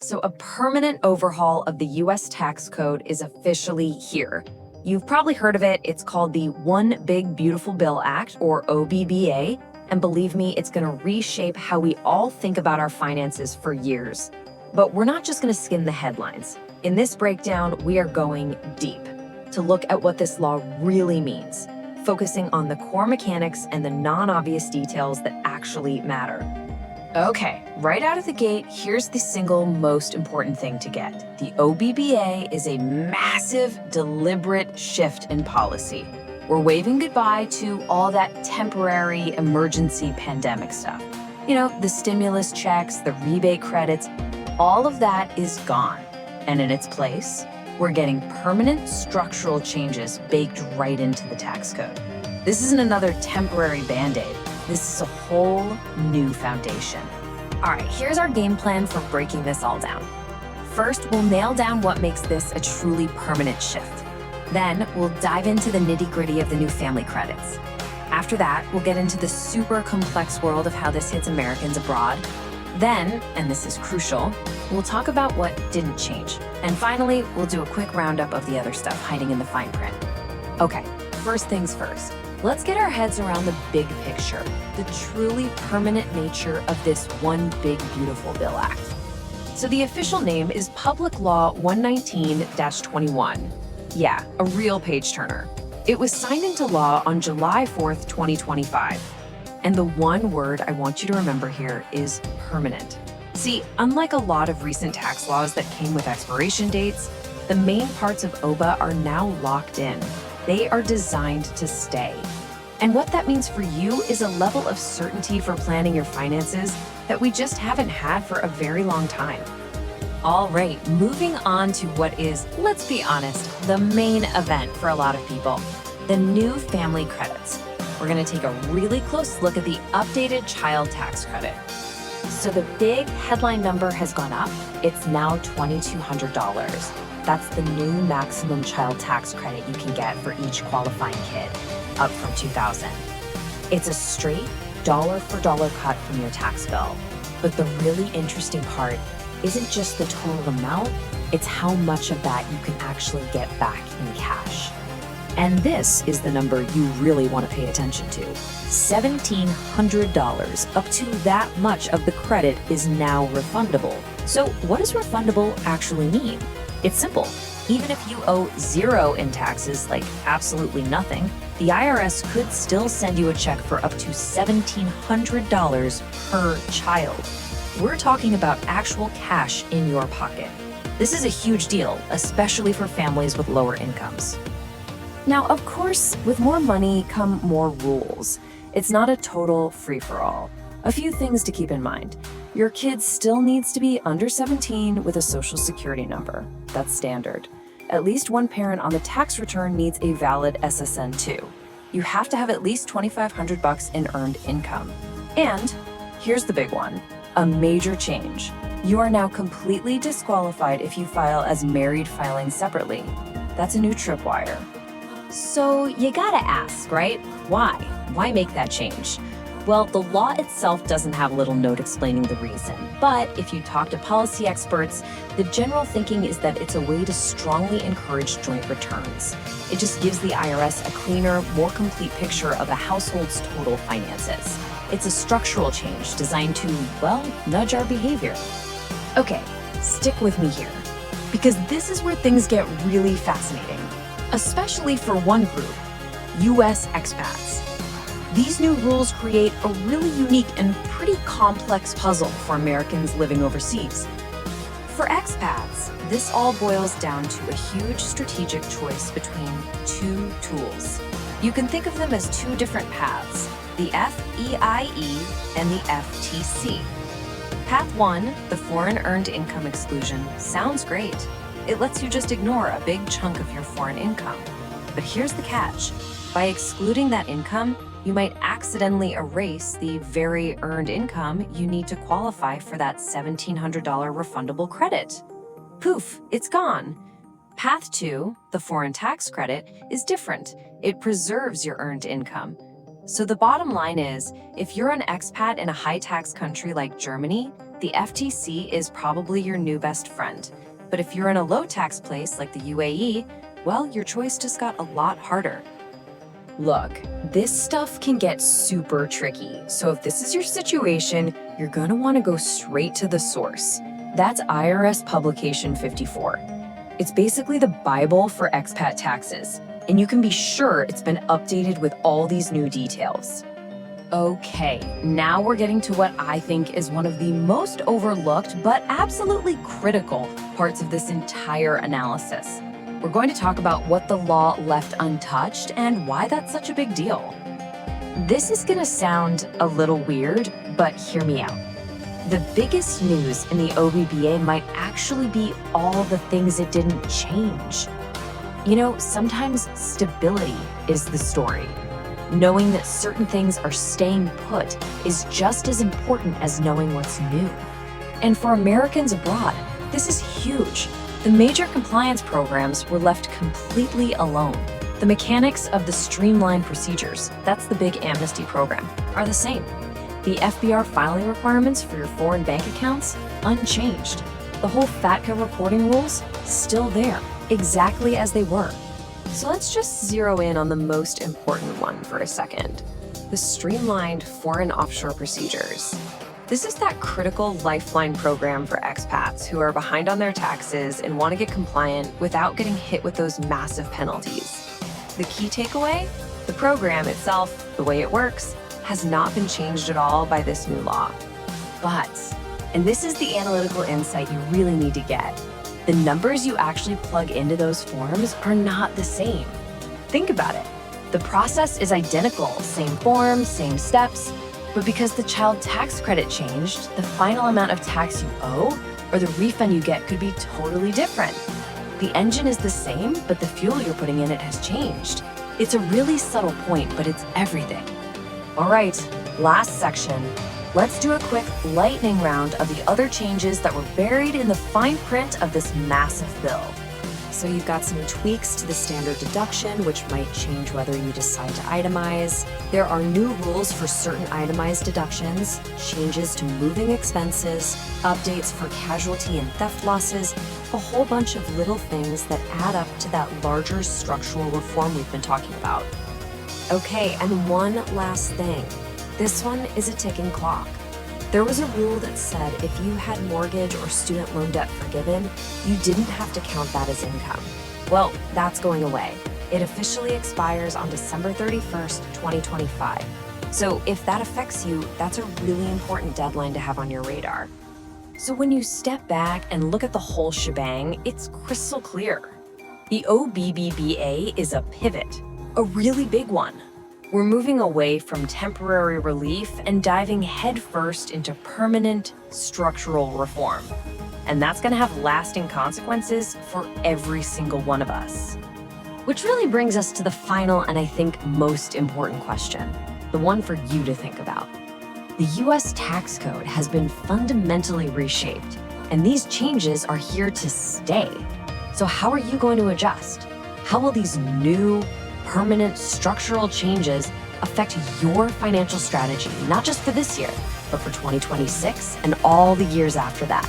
So a permanent overhaul of the US tax code is officially here. You've probably heard of it. It's called the One Big Beautiful Bill Act, or OBBA. And believe me, it's going to reshape how we all think about our finances for years. But we're not just going to skim the headlines. In this breakdown, we are going deep to look at what this law really means, focusing on the core mechanics and the non-obvious details that actually matter. Okay, right out of the gate, here's the single most important thing to get. The OBBA is a massive, deliberate shift in policy. We're waving goodbye to all that temporary emergency pandemic stuff. You know, the stimulus checks, the rebate credits, all of that is gone. And in its place, we're getting permanent structural changes baked right into the tax code. This isn't another temporary Band-Aid. This is a whole new foundation. All right, here's our game plan for breaking this all down. First, we'll nail down what makes this a truly permanent shift. Then, we'll dive into the nitty-gritty of the new family credits. After that, we'll get into the super complex world of how this hits Americans abroad. Then, and this is crucial, we'll talk about what didn't change. And finally, we'll do a quick roundup of the other stuff hiding in the fine print. Okay, first things first. Let's get our heads around the big picture, the truly permanent nature of this One Big Beautiful Bill Act. So the official name is Public Law 119-21. Yeah, a real page turner. It was signed into law on July 4th, 2025. And the one word I want you to remember here is permanent. See, unlike a lot of recent tax laws that came with expiration dates, the main parts of OBBA are now locked in. They are designed to stay. And what that means for you is a level of certainty for planning your finances that we just haven't had for a very long time. All right, moving on to what is, let's be honest, the main event for a lot of people, the new family credits. We're going to take a really close look at the updated child tax credit. So the big headline number has gone up. It's now $2,200. That's the new maximum child tax credit you can get for each qualifying kid, up from $2,000. It's a straight dollar-for-dollar cut from your tax bill. But the really interesting part isn't just the total amount, it's how much of that you can actually get back in cash. And this is the number you really want to pay attention to. $1,700. Up to that much of the credit is now refundable. So what does refundable actually mean? It's simple. Even if you owe zero in taxes, like absolutely nothing, the IRS could still send you a check for up to $1,700 per child. We're talking about actual cash in your pocket. This is a huge deal, especially for families with lower incomes. Now, of course, with more money come more rules. It's not a total free-for-all. A few things to keep in mind. Your kid still needs to be under 17 with a social security number. That's standard. At least one parent on the tax return needs a valid SSN too. You have to have at least $2,500 in earned income. And here's the big one, a major change. You are now completely disqualified if you file as married filing separately. That's a new tripwire. So you gotta ask, right? Why? Why make that change? Well, the law itself doesn't have a little note explaining the reason, but if you talk to policy experts, the general thinking is that it's a way to strongly encourage joint returns. It just gives the IRS a cleaner, more complete picture of a household's total finances. It's a structural change designed to, well, nudge our behavior. Okay, stick with me here, because this is where things get really fascinating, especially for one group, US expats. These new rules create a really unique and pretty complex puzzle for Americans living overseas. For expats, this all boils down to a huge strategic choice between two tools. You can think of them as two different paths, the FEIE and the FTC. Path 1, the Foreign Earned Income Exclusion, sounds great. It lets you just ignore a big chunk of your foreign income. But here's the catch. By excluding that income, you might accidentally erase the very earned income you need to qualify for that $1,700 refundable credit. Poof, it's gone. Path 2, the foreign tax credit, is different. It preserves your earned income. So the bottom line is, if you're an expat in a high-tax country like Germany, the FTC is probably your new best friend. But if you're in a low-tax place like the UAE, well, your choice just got a lot harder. Look, this stuff can get super tricky, so if this is your situation, you're gonna wanna go straight to the source. That's IRS Publication 54. It's basically the Bible for expat taxes, and you can be sure it's been updated with all these new details. Okay, now we're getting to what I think is one of the most overlooked but absolutely critical parts of this entire analysis. We're going to talk about what the law left untouched and why that's such a big deal. This is going to sound a little weird, but hear me out. The biggest news in the OBBA might actually be all the things it didn't change. You know, sometimes stability is the story. Knowing that certain things are staying put is just as important as knowing what's new. And for Americans abroad, this is huge. The major compliance programs were left completely alone. The mechanics of the Streamlined procedures, that's the big amnesty program, are the same. The FBAR filing requirements for your foreign bank accounts, unchanged. The whole FATCA reporting rules, still there, exactly as they were. So let's just zero in on the most important one for a second. The Streamlined foreign offshore procedures. This is that critical lifeline program for expats who are behind on their taxes and want to get compliant without getting hit with those massive penalties. The key takeaway? The program itself, the way it works, has not been changed at all by this new law. But, and this is the analytical insight you really need to get, the numbers you actually plug into those forms are not the same. Think about it. The process is identical, same form, same steps, but because the child tax credit changed, the final amount of tax you owe or the refund you get could be totally different. The engine is the same, but the fuel you're putting in it has changed. It's a really subtle point, but it's everything. All right, last section. Let's do a quick lightning round of the other changes that were buried in the fine print of this massive bill. So you've got some tweaks to the standard deduction, which might change whether you decide to itemize. There are new rules for certain itemized deductions, changes to moving expenses, updates for casualty and theft losses, a whole bunch of little things that add up to that larger structural reform we've been talking about. Okay, and one last thing. This one is a ticking clock. There was a rule that said if you had mortgage or student loan debt forgiven, you didn't have to count that as income. Well, that's going away. It officially expires on December 31st, 2025. So if that affects you, that's a really important deadline to have on your radar. So when you step back and look at the whole shebang, it's crystal clear. The OBBA is a pivot, a really big one. We're moving away from temporary relief and diving headfirst into permanent structural reform. And that's going to have lasting consequences for every single one of us. Which really brings us to the final and I think most important question, the one for you to think about. The US tax code has been fundamentally reshaped, and these changes are here to stay. So how are you going to adjust? How will these new, permanent structural changes affect your financial strategy, not just for this year, but for 2026 and all the years after that?